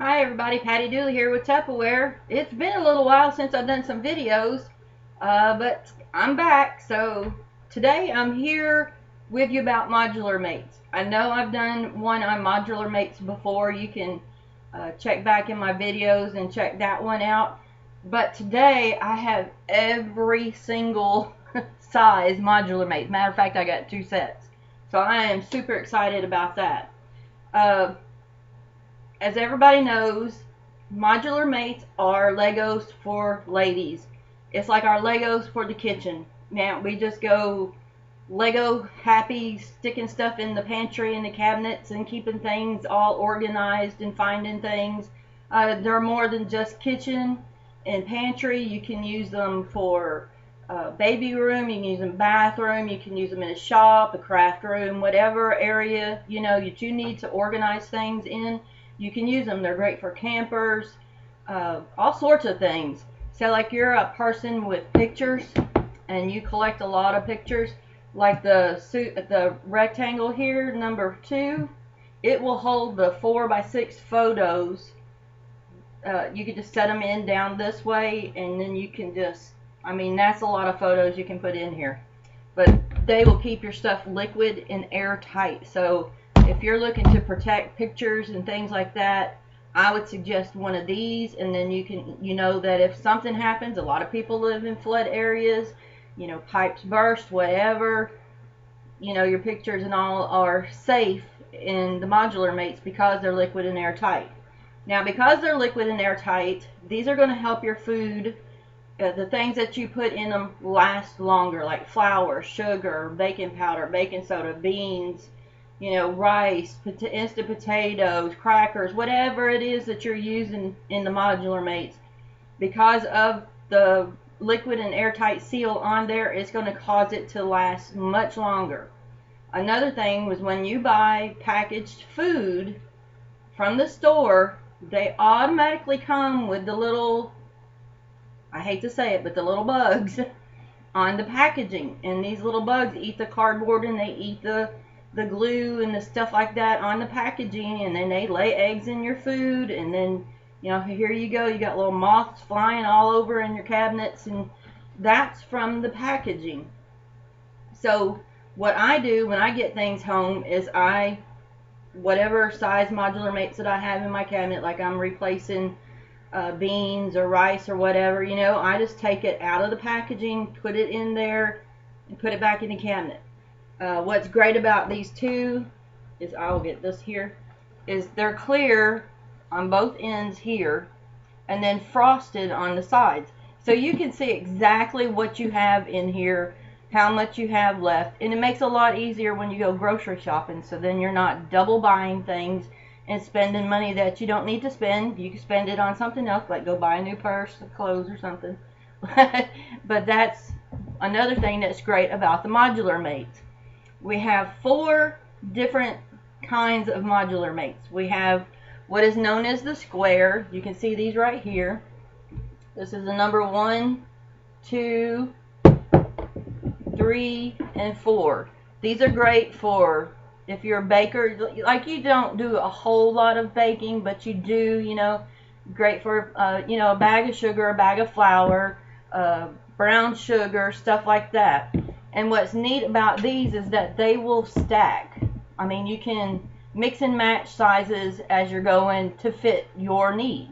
Hi everybody, Patty Dooley here with Tupperware. It's been a little while since I've done some videos, but I'm back. So today I'm here with you about modular mates. I know I've done one on modular mates before. You can check back in my videos and check that one out. But today I have every single size modular mate. Matter of fact, I got 2 sets. So I am super excited about that. As everybody knows, modular mates are Legos for ladies. It's like our Legos for the kitchen. Now, we just go Lego happy, sticking stuff in the pantry and the cabinets and keeping things all organized and finding things. They're more than just kitchen and pantry. You can use them for baby room, you can use them bathroom, you can use them in a shop, a craft room, whatever area that you need to organize things in. You can use them. They're great for campers, all sorts of things. So like you're a person with pictures and you collect a lot of pictures, like the rectangle here, number 2, it will hold the 4x6 photos. You can just set them in down this way, and then you can just, that's a lot of photos you can put in here. But they will keep your stuff liquid and airtight. So if you're looking to protect pictures and things like that, I would suggest one of these, and then you know that if something happens, a lot of people live in flood areas, pipes burst, whatever, your pictures and all are safe in the modular mates because they're liquid and airtight. Now, because they're liquid and airtight, these are going to help your food, the things that you put in them, last longer, like flour, sugar, baking powder, baking soda, beans, rice, instant potatoes, crackers, whatever it is that you're using in the modular mates. Because of the liquid and airtight seal on there, it's going to cause it to last much longer. Another thing was, when you buy packaged food from the store, they automatically come with the little, I hate to say it, but the little bugs on the packaging. And these little bugs eat the cardboard, and they eat the glue and the stuff like that on the packaging, and then they lay eggs in your food, and then here you go, you got little moths flying all over in your cabinets, and that's from the packaging. So what I do when I get things home is whatever size modular mates that I have in my cabinet, like I'm replacing beans or rice or whatever, I just take it out of the packaging, put it in there, and put it back in the cabinet. What's great about these two is, I'll get this here, is they're clear on both ends here and then frosted on the sides. So you can see exactly what you have in here, how much you have left, and it makes it a lot easier when you go grocery shopping. So then you're not double buying things and spending money that you don't need to spend. You can spend it on something else, like go buy a new purse, clothes, or something. But that's another thing that's great about the modular mates. We have 4 different kinds of modular mates. We have what is known as the square. You can see these right here. This is the number 1, 2, 3, and 4. These are great for if you're a baker, like you don't do a whole lot of baking, but you do, great for, a bag of sugar, a bag of flour, brown sugar, stuff like that. And what's neat about these is that they will stack. You can mix and match sizes as you're going to fit your need.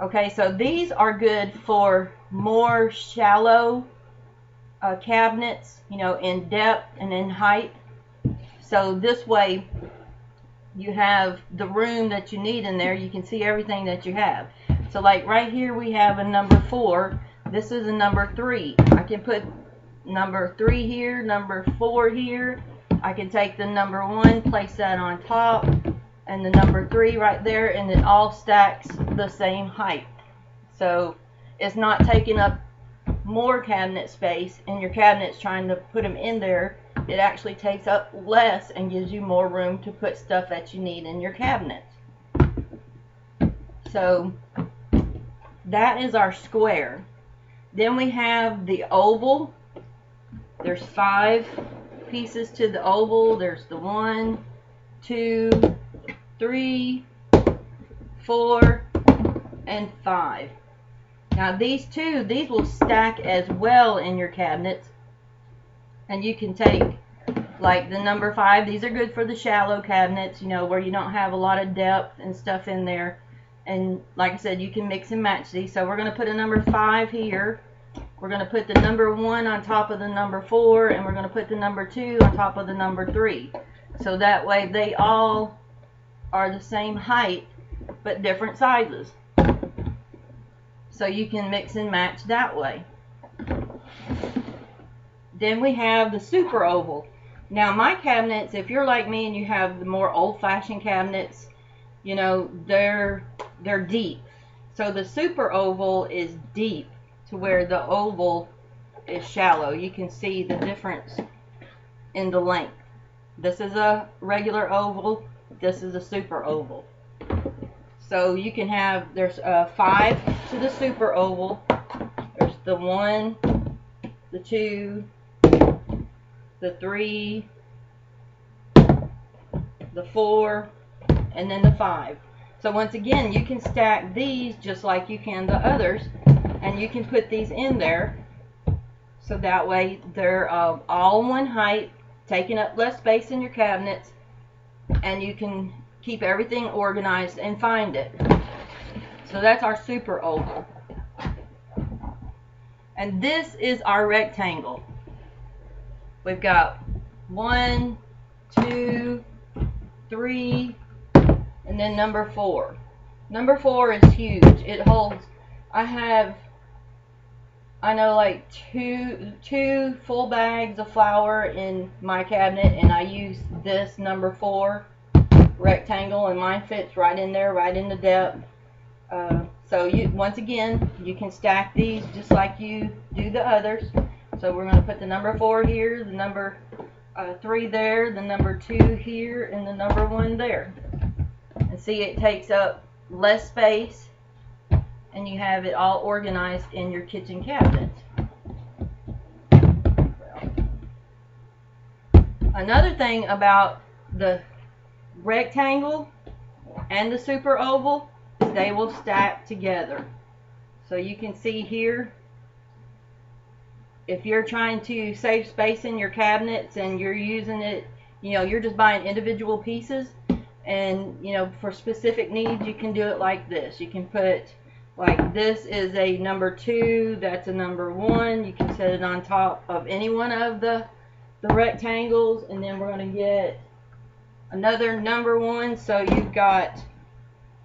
Okay, so these are good for more shallow cabinets, in depth and in height. So this way you have the room that you need in there. You can see everything that you have. So like right here we have a number 4. This is a number 3. I can put number 3 here, number 4 here. I can take the number 1, place that on top, and the number 3 right there, and it all stacks the same height. So it's not taking up more cabinet space in your cabinets trying to put them in there. It actually takes up less and gives you more room to put stuff that you need in your cabinets. So that is our square. Then we have the oval. There's 5 pieces to the oval. There's the 1, 2, 3, 4, and 5. Now these will stack as well in your cabinets, and you can take like the number 5. These are good for the shallow cabinets, you know, where you don't have a lot of depth and stuff in there. And like I said, you can mix and match these. So we're going to put a number 5 here. We're going to put the number 1 on top of the number 4, and we're going to put the number 2 on top of the number 3. So that way they all are the same height but different sizes. So you can mix and match that way. Then we have the super oval. Now my cabinets, if you're like me and you have the more old-fashioned cabinets, you know, they're deep. So the super oval is deep to where the oval is shallow. You can see the difference in the length. This is a regular oval. This is a super oval. So you can have, there's 5 to the super oval. There's the 1, the 2, the 3, the 4, and then the 5. So once again, you can stack these just like you can the others, and you can put these in there so that way they're all one height, taking up less space in your cabinets, and you can keep everything organized and find it. So that's our super oval. And this is our rectangle. We've got 1, 2, 3, and then number 4. Number 4 is huge. It holds, I know like two full bags of flour in my cabinet, and I use this number 4 rectangle, and mine fits right in there, right in the depth. So once again, you can stack these just like you do the others. So we're going to put the number 4 here, the number 3 there, the number 2 here, and the number 1 there. And see, it takes up less space, and you have it all organized in your kitchen cabinets. Another thing about the rectangle and the super oval is they will stack together. So you can see here, if you're trying to save space in your cabinets and you're using it, you know, you're just buying individual pieces, and you know, for specific needs, you can do it like this. You can put, like, this is a number 2, that's a number 1. You can set it on top of any one of the rectangles, and then we're going to get another number 1. So you've got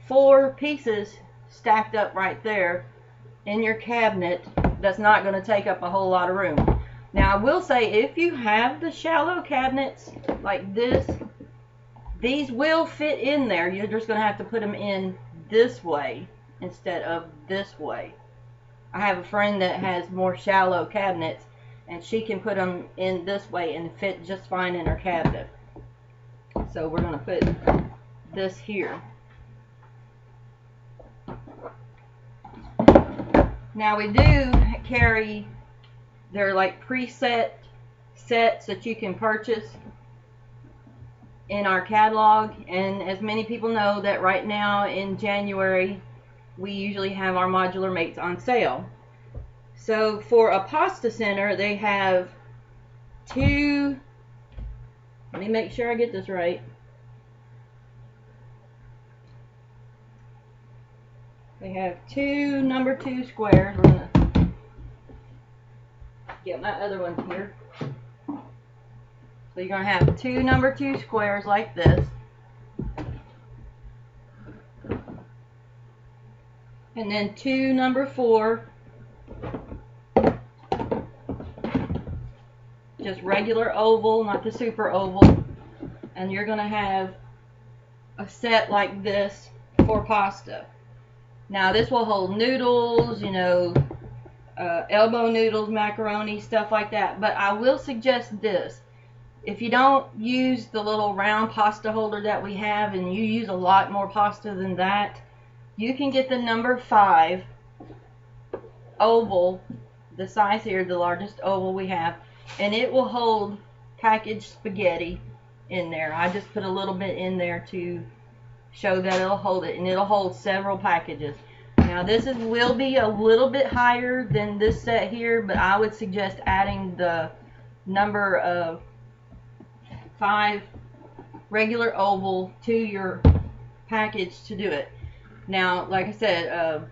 4 pieces stacked up right there in your cabinet. That's not going to take up a whole lot of room. Now I will say, if you have the shallow cabinets like this, these will fit in there. You're just going to have to put them in this way instead of this way. I have a friend that has more shallow cabinets, and she can put them in this way and fit just fine in her cabinet. So we're going to put this here. Now we do carry, they're like preset sets that you can purchase in our catalog, and as many people know, that right now in January we usually have our modular mates on sale. So for a pasta center, they have 2, let me make sure I get this right. They have 2 number 2 squares. We're gonna get my other one here. So you're going to have 2 number 2 squares like this. And then 2 number 4. Just regular oval, not the super oval. And you're going to have a set like this for pasta. Now this will hold noodles, you know, elbow noodles, macaroni, stuff like that. But I will suggest this. If you don't use the little round pasta holder that we have, and you use a lot more pasta than that, you can get the number 5 oval, the size here, the largest oval we have, and it will hold packaged spaghetti in there. I just put a little bit in there to show that it'll hold it, and it'll hold several packages. Now this will be a little bit higher than this set here, but I would suggest adding the number of 5 regular oval to your package to do it. Now, like I said,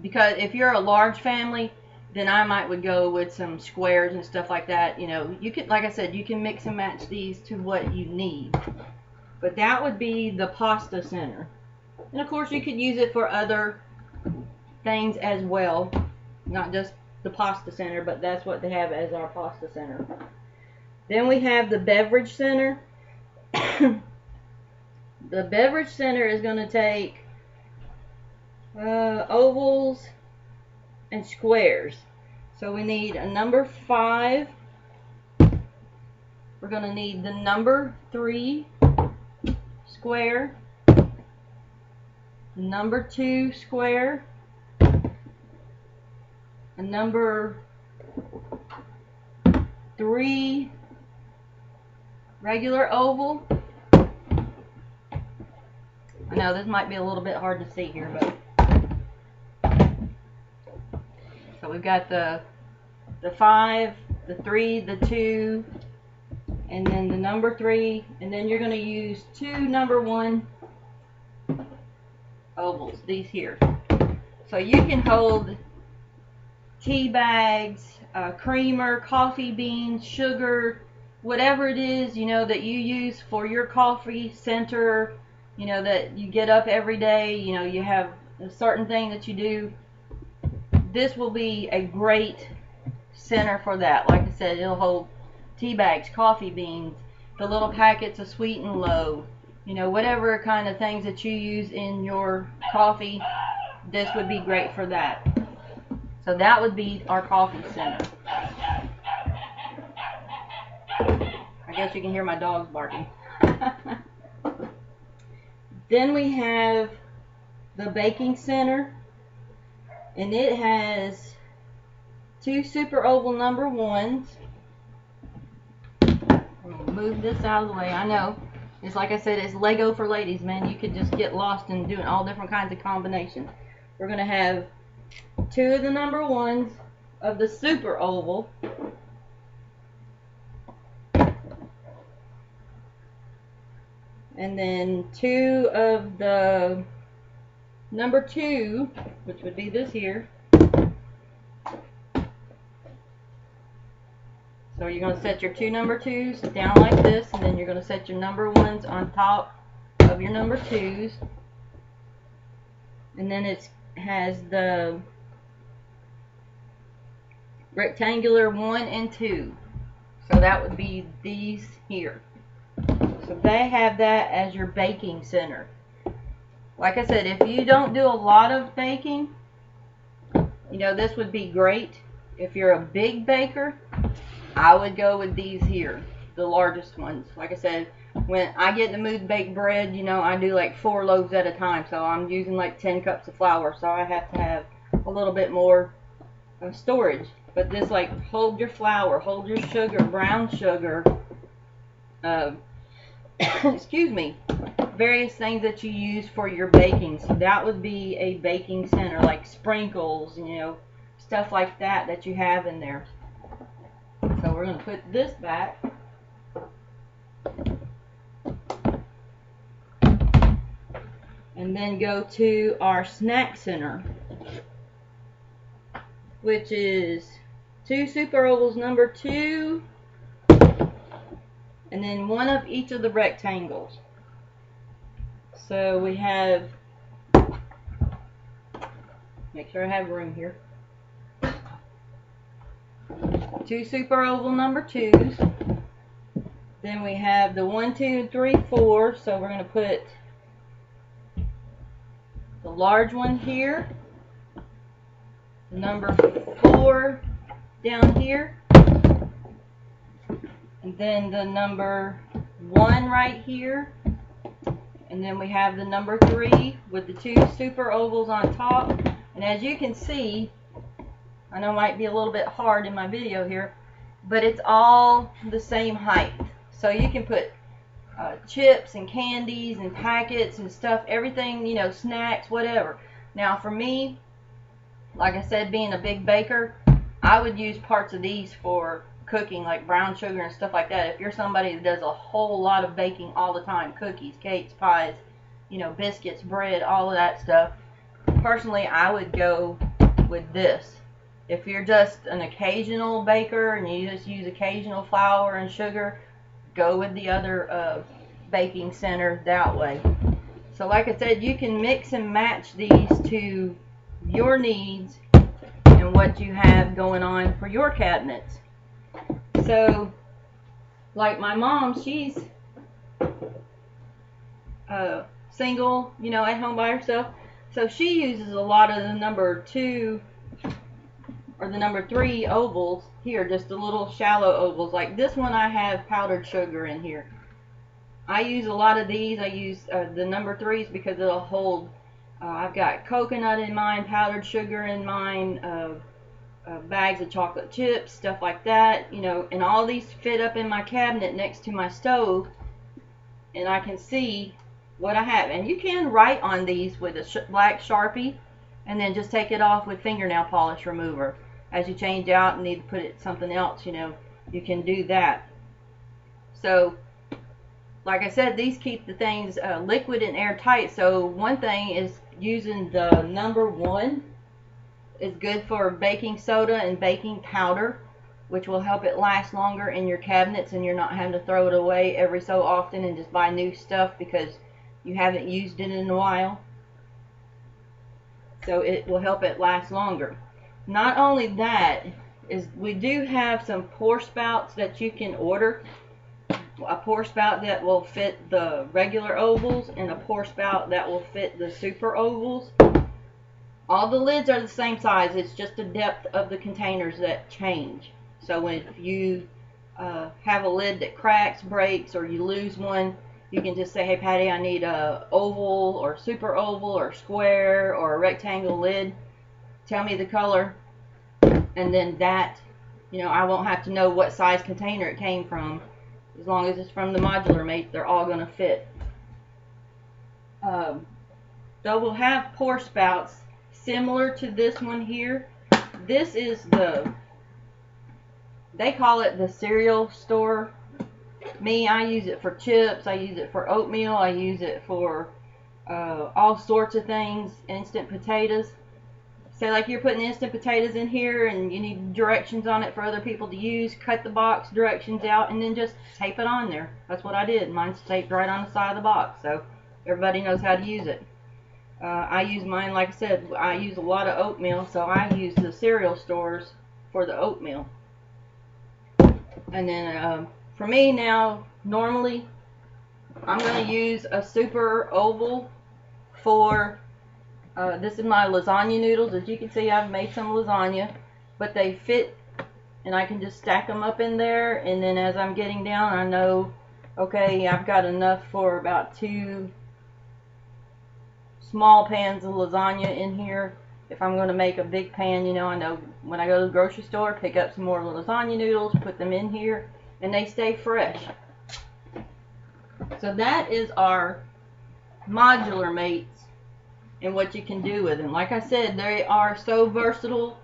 because if you're a large family, then I would go with some squares and stuff like that. You know, you can, like I said, you can mix and match these to what you need. But that would be the pasta center. And of course, you could use it for other things as well, not just the pasta center, but that's what they have as our pasta center. Then we have the beverage center. The beverage center is going to take ovals and squares. So we need a number 5. We're going to need the number 3 square, number 2 square, a number 3 regular oval. I know this might be a little bit hard to see here, but so we've got the 5, the 3, the 2, and then the number 3, and then you're going to use 2 number 1 ovals, these here. So you can hold tea bags, creamer, coffee beans, sugar, whatever it is, you know, that you use for your coffee center, you know, that you get up every day, you know, you have a certain thing that you do. This will be a great center for that. Like I said, it'll hold tea bags, coffee beans, the little packets of Sweet and Low, you know, whatever kind of things that you use in your coffee, this would be great for that. So that would be our coffee center. I guess you can hear my dogs barking. Then we have the baking center, and it has 2 super oval number 1s. Move this out of the way. I know, it's like I said, it's Lego for ladies, man. You could just get lost in doing all different kinds of combinations. We're going to have 2 of the number 1s of the super oval, and then 2 of the number 2, which would be this here. So you're going to set your 2 number 2s down like this, and then you're going to set your number 1s on top of your number 2s. And then it has the rectangular 1 and 2. So that would be these here. So they have that as your baking center. Like I said, if you don't do a lot of baking, you know, this would be great. If you're a big baker, I would go with these here, the largest ones. Like I said, when I get in the mood to bake bread, you know, I do like 4 loaves at a time. So I'm using like 10 cups of flour. So I have to have a little bit more storage. But this, like, hold your flour, hold your sugar, brown sugar, excuse me, various things that you use for your baking. So that would be a baking center, like sprinkles, you know, stuff like that that you have in there. So we're going to put this back. And then go to our snack center, which is 2 super ovals number 2, and then 1 of each of the rectangles. So we have, make sure I have room here, 2 super oval number 2s. Then we have the 1, 2, 3, 4. So we're going to put the large one here, number 4 down here, and then the number 1 right here, and then we have the number 3 with the 2 super ovals on top. And as you can see, I know it might be a little bit hard in my video here, but it's all the same height. So you can put chips and candies and packets and stuff, everything, you know, snacks, whatever. Now for me, like I said, being a big baker, I would use parts of these for cooking, like brown sugar and stuff like that. If you're somebody that does a whole lot of baking all the time, cookies, cakes, pies, you know, biscuits, bread, all of that stuff, personally I would go with this. If you're just an occasional baker and you just use occasional flour and sugar, go with the other baking center that way. So like I said, you can mix and match these to your needs and what you have going on for your cabinets. So like my mom, she's single, you know, at home by herself, so she uses a lot of the number 2 or the number 3 ovals here, just the little shallow ovals. Like this one, I have powdered sugar in here. I use a lot of these. I use the number 3s because it'll hold, I've got coconut in mine, powdered sugar in mine, bags of chocolate chips, stuff like that, you know, and all these fit up in my cabinet next to my stove, and I can see what I have. And you can write on these with a black Sharpie and then just take it off with fingernail polish remover. As you change out and need to put it something else, you know, you can do that. So like I said, these keep the things liquid and airtight. So one thing is using the number 1 is good for baking soda and baking powder, which will help it last longer in your cabinets, and you're not having to throw it away every so often and just buy new stuff because you haven't used it in a while. So it will help it last longer. Not only that, is we do have some pour spouts that you can order. A pour spout that will fit the regular ovals and a pour spout that will fit the super ovals. All the lids are the same size. It's just the depth of the containers that change. So if you have a lid that cracks, breaks, or you lose one, you can just say, hey Patty, I need a oval or super oval or square or a rectangle lid. Tell me the color, and then that, you know, I won't have to know what size container it came from. As long as it's from the Modular Mate, they're all going to fit. So we'll have pour spouts similar to this one here. This is they call it the cereal store. Me, I use it for chips, I use it for oatmeal, I use it for all sorts of things, instant potatoes. Say like you're putting instant potatoes in here and you need directions on it for other people to use, cut the box directions out and then just tape it on there. That's what I did. Mine's taped right on the side of the box, so everybody knows how to use it. I use mine, like I said, I use a lot of oatmeal, so I use the cereal stores for the oatmeal. And then for me now, normally I'm going to use a super oval for this is my lasagna noodles. As you can see, I've made some lasagna, but they fit and I can just stack them up in there, and then as I'm getting down, I know, okay, I've got enough for about 2 small pans of lasagna in here. If I'm going to make a big pan, you know, I know when I go to the grocery store, pick up some more lasagna noodles, put them in here, and they stay fresh. So that is our Modular Mates and what you can do with them. Like I said, they are so versatile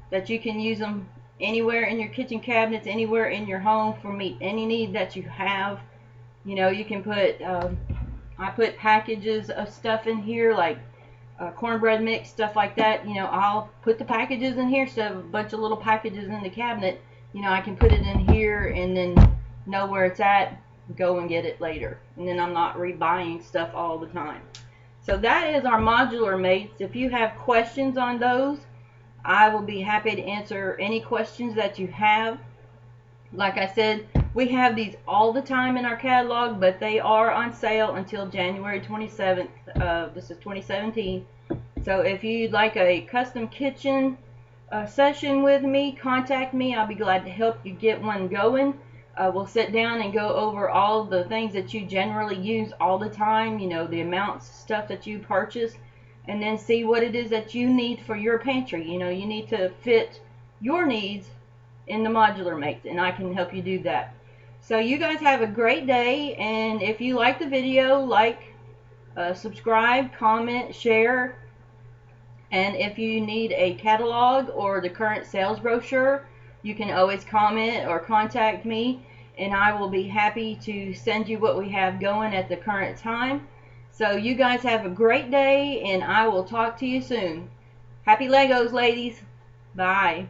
that you can use them anywhere in your kitchen cabinets, anywhere in your home for any need that you have. You know, you can put, I put packages of stuff in here, like cornbread mix, stuff like that. You know, I'll put the packages in here, so a bunch of little packages in the cabinet, you know, I can put it in here and then know where it's at, go and get it later. And then I'm not rebuying stuff all the time. So that is our Modular Mates. If you have questions on those, I will be happy to answer any questions that you have. Like I said, we have these all the time in our catalog, but they are on sale until January 27th. This is 2017. So if you'd like a custom kitchen session with me, contact me. I'll be glad to help you get one going. We'll sit down and go over all the things that you generally use all the time, you know, the amounts, stuff that you purchase, and then see what it is that you need for your pantry. You know, you need to fit your needs in the Modular Mates, and I can help you do that. So you guys have a great day, and if you like the video, like, subscribe, comment, share, and if you need a catalog or the current sales brochure, you can always comment or contact me, and I will be happy to send you what we have going at the current time. So you guys have a great day, and I will talk to you soon. Happy Legos, ladies. Bye.